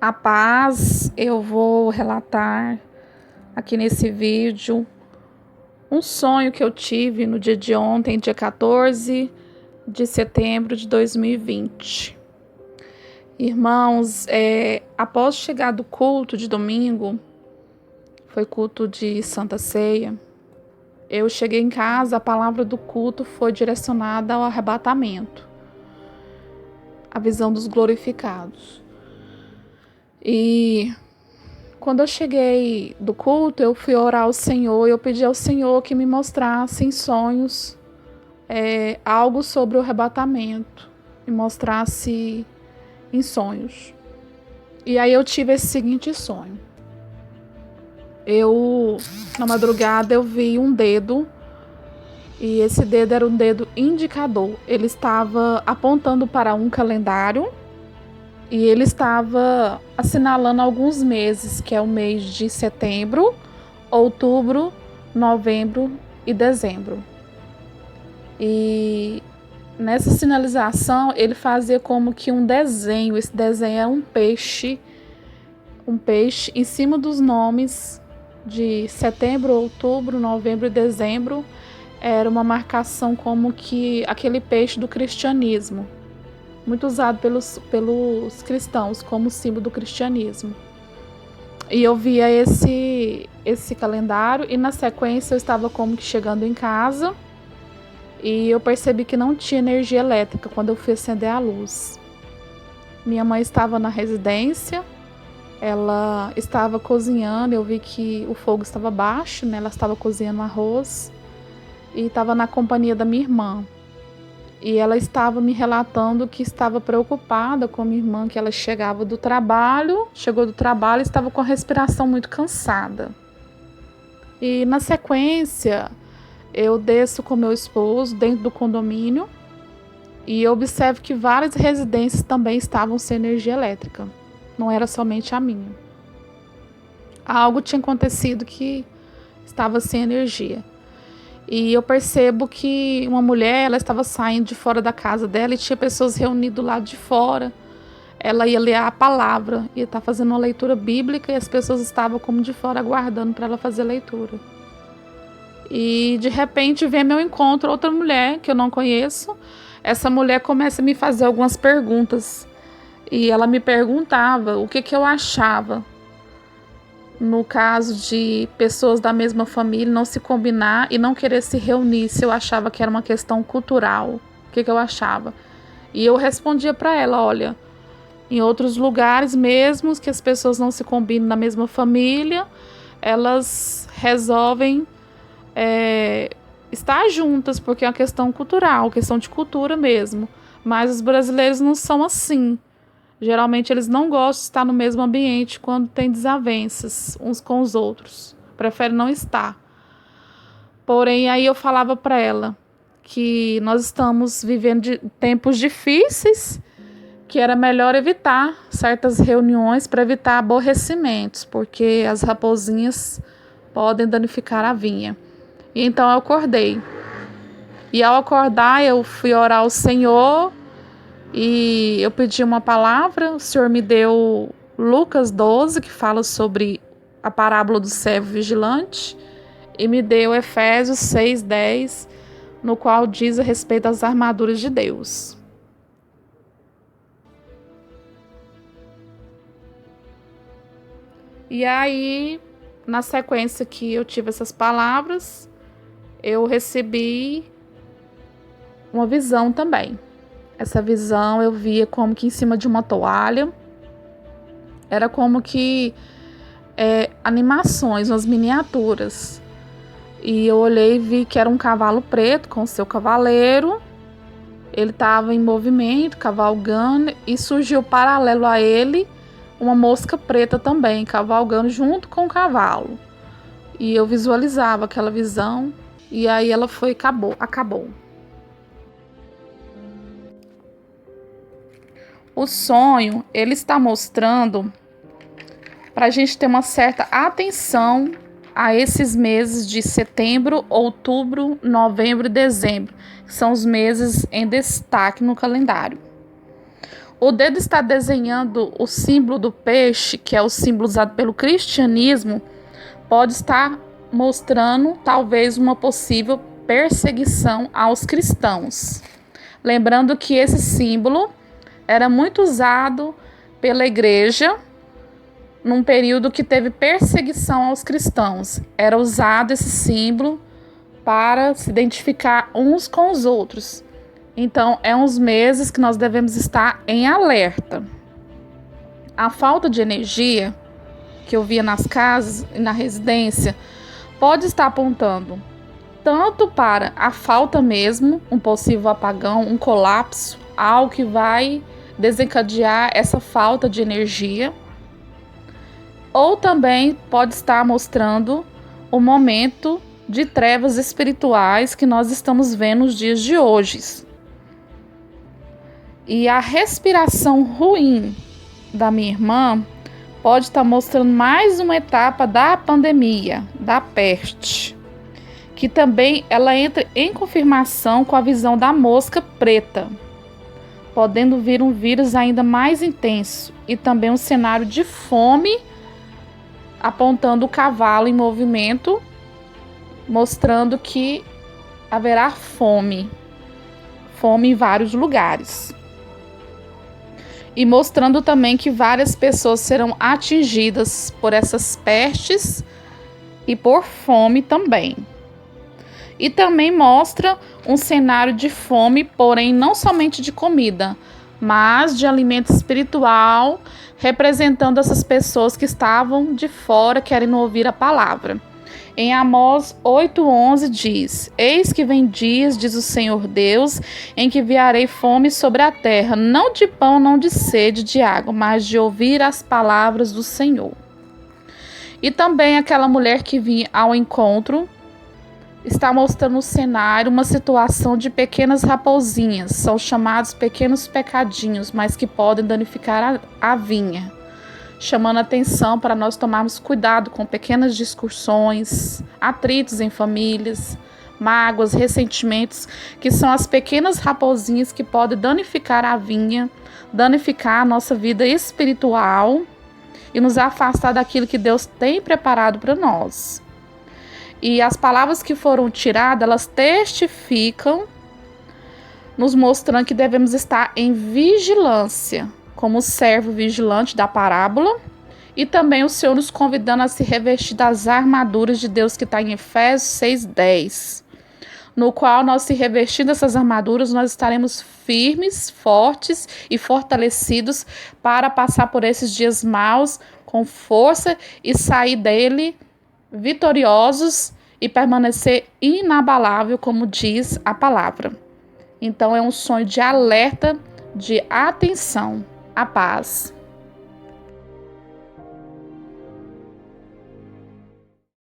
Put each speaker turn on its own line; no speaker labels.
A paz, eu vou relatar aqui nesse vídeo um sonho que eu tive no dia de ontem, dia 14 de setembro de 2020. Irmãos, após chegar do culto de domingo, foi culto de Santa Ceia, eu cheguei em casa, a palavra do culto foi direcionada ao arrebatamento, a visão dos glorificados. E quando eu cheguei do culto, eu fui orar ao Senhor e eu pedi ao Senhor que me mostrasse em sonhos algo sobre o arrebatamento, me mostrasse em sonhos. E aí eu tive esse seguinte sonho. Na madrugada, eu vi um dedo, e esse dedo era um dedo indicador. Ele estava apontando para um calendário e ele estava assinalando alguns meses, que é o mês de setembro, outubro, novembro e dezembro. E nessa sinalização ele fazia como que um desenho. Esse desenho é um peixe em cima dos nomes de setembro, outubro, novembro e dezembro. Era uma marcação como que aquele peixe do cristianismo, muito usado pelos cristãos como símbolo do cristianismo. E eu via esse calendário e na sequência eu estava como que chegando em casa e eu percebi que não tinha energia elétrica quando eu fui acender a luz. Minha mãe estava na residência, ela estava cozinhando, eu vi que o fogo estava baixo, né? Ela estava cozinhando arroz e estava na companhia da minha irmã. E ela estava me relatando que estava preocupada com a minha irmã, que ela chegou do trabalho e estava com a respiração muito cansada. E na sequência, eu desço com meu esposo dentro do condomínio e eu observo que várias residências também estavam sem energia elétrica. Não era somente a minha. Algo tinha acontecido que estava sem energia. E eu percebo que uma mulher, ela estava saindo de fora da casa dela e tinha pessoas reunidas do lado de fora. Ela ia ler a palavra, ia estar fazendo uma leitura bíblica e as pessoas estavam como de fora aguardando para ela fazer a leitura. E de repente vem ao meu encontro outra mulher que eu não conheço. Essa mulher começa a me fazer algumas perguntas e ela me perguntava o que eu achava no caso de pessoas da mesma família não se combinar e não querer se reunir, se eu achava que era uma questão cultural, o que eu achava. E eu respondia para ela, olha, em outros lugares mesmo que as pessoas não se combinam na mesma família, elas resolvem estar juntas, porque é uma questão cultural, questão de cultura mesmo. Mas os brasileiros não são assim. Geralmente eles não gostam de estar no mesmo ambiente quando tem desavenças uns com os outros. Preferem não estar. Porém, aí eu falava para ela que nós estamos vivendo tempos difíceis, que era melhor evitar certas reuniões para evitar aborrecimentos, porque as raposinhas podem danificar a vinha. E então eu acordei. E ao acordar, eu fui orar ao Senhor. E eu pedi uma palavra, o Senhor me deu Lucas 12, que fala sobre a parábola do servo vigilante, e me deu Efésios 6:10, no qual diz a respeito das armaduras de Deus. E aí, na sequência que eu tive essas palavras, eu recebi uma visão também. Essa visão eu via como que em cima de uma toalha, era como que animações, umas miniaturas. E eu olhei e vi que era um cavalo preto com seu cavaleiro, ele estava em movimento, cavalgando, e surgiu paralelo a ele uma mosca preta também, cavalgando junto com o cavalo. E eu visualizava aquela visão, e aí ela acabou. O sonho, ele está mostrando para a gente ter uma certa atenção a esses meses de setembro, outubro, novembro e dezembro, que são os meses em destaque no calendário. O dedo está desenhando o símbolo do peixe, que é o símbolo usado pelo cristianismo, pode estar mostrando talvez uma possível perseguição aos cristãos. Lembrando que esse símbolo era muito usado pela igreja num período que teve perseguição aos cristãos. Era usado esse símbolo para se identificar uns com os outros. Então, é uns meses que nós devemos estar em alerta. A falta de energia que eu via nas casas e na residência pode estar apontando tanto para a falta mesmo, um possível apagão, um colapso, algo que vai desencadear essa falta de energia, ou também pode estar mostrando o momento de trevas espirituais que nós estamos vendo nos dias de hoje. E a respiração ruim da minha irmã pode estar mostrando mais uma etapa da pandemia, da peste, que também ela entra em confirmação com a visão da mosca preta, podendo vir um vírus ainda mais intenso, e também um cenário de fome, apontando o cavalo em movimento, mostrando que haverá fome em vários lugares. E mostrando também que várias pessoas serão atingidas por essas pestes e por fome também. E também mostra um cenário de fome, porém não somente de comida, mas de alimento espiritual, representando essas pessoas que estavam de fora querendo ouvir a palavra. Em Amós 8:11 diz: Eis que vem dias, diz o Senhor Deus, em que enviarei fome sobre a terra, não de pão, não de sede de água, mas de ouvir as palavras do Senhor. E também aquela mulher que vinha ao encontro está mostrando no cenário uma situação de pequenas raposinhas, são chamados pequenos pecadinhos, mas que podem danificar a vinha, chamando a atenção para nós tomarmos cuidado com pequenas discussões, atritos em famílias, mágoas, ressentimentos, que são as pequenas raposinhas que podem danificar a vinha, danificar a nossa vida espiritual e nos afastar daquilo que Deus tem preparado para nós. E as palavras que foram tiradas, elas testificam, nos mostrando que devemos estar em vigilância, como servo vigilante da parábola, e também o Senhor nos convidando a se revestir das armaduras de Deus, que está em Efésios 6:10, no qual nós, se revestindo dessas armaduras, nós estaremos firmes, fortes e fortalecidos para passar por esses dias maus com força e sair dele vitoriosos e permanecer inabalável, como diz a palavra. Então é um sonho de alerta, de atenção, a paz.